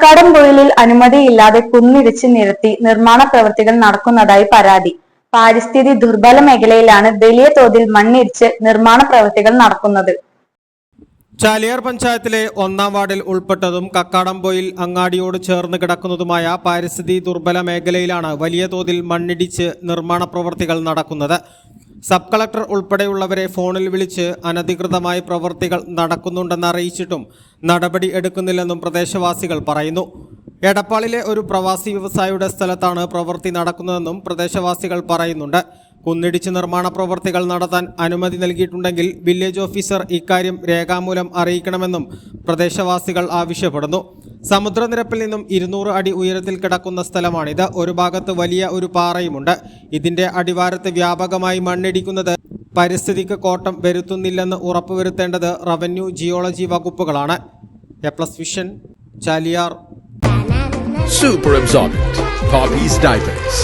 കക്കാടംപൊയിലിൽ അനുമതിയില്ലാതെ കുന്നിടിച്ച് നിരത്തി നിർമ്മാണ പ്രവൃത്തികൾ നടക്കുന്നതായി പരാതി. പാരിസ്ഥിതി ദുർബല മേഖലയിലാണ് വലിയ തോതിൽ മണ്ണിടിച്ച് നിർമ്മാണ പ്രവൃത്തികൾ നടക്കുന്നത്. ചാലിയാർ പഞ്ചായത്തിലെ 1-ാം വാർഡിൽ ഉൾപ്പെട്ടതും കക്കാടംപൊയിൽ അങ്ങാടിയോട് ചേർന്ന് കിടക്കുന്നതുമായ പാരിസ്ഥിതി ദുർബല മേഖലയിലാണ് വലിയ തോതിൽ മണ്ണിടിച്ച് നിർമ്മാണ പ്രവൃത്തികൾ നടക്കുന്നത്. സബ് കളക്ടർ ഉൾപ്പെടെയുള്ളവരെ ഫോണിൽ വിളിച്ച് അനധികൃതമായി പ്രവൃത്തികൾ നടക്കുന്നുണ്ടെന്ന് അറിയിച്ചിട്ടും നടപടി എടുക്കുന്നില്ലെന്നും പ്രദേശവാസികൾ പറയുന്നു. എടപ്പാളിലെ ഒരു പ്രവാസി വ്യവസായിയുടെ സ്ഥലത്താണ് പ്രവൃത്തി നടക്കുന്നതെന്നും പ്രദേശവാസികൾ പറയുന്നുണ്ട്. കുന്നിടിച്ച് നിർമ്മാണ പ്രവൃത്തികൾ നടത്താൻ അനുമതി നൽകിയിട്ടുണ്ടെങ്കിൽ വില്ലേജ് ഓഫീസർ ഇക്കാര്യം രേഖാമൂലം അറിയിക്കണമെന്നും പ്രദേശവാസികൾ ആവശ്യപ്പെടുന്നു. സമുദ്രനിരപ്പിൽ നിന്നും 200 അടി ഉയരത്തിൽ കിടക്കുന്ന സ്ഥലമാണിത്. ഒരു ഭാഗത്ത് വലിയ ഒരു പാറയുമുണ്ട്. ഇതിന്റെ അടിവാരത്ത് വ്യാപകമായി മണ്ണിടിക്കുന്നത് പരിസ്ഥിതിക്ക് കോട്ടം വരുത്തുന്നില്ലെന്ന് ഉറപ്പുവരുത്തേണ്ടത് റവന്യൂ, ജിയോളജി വകുപ്പുകളാണ്. എ+ vision, Chaliyar. Super absorbent Poppies diapers.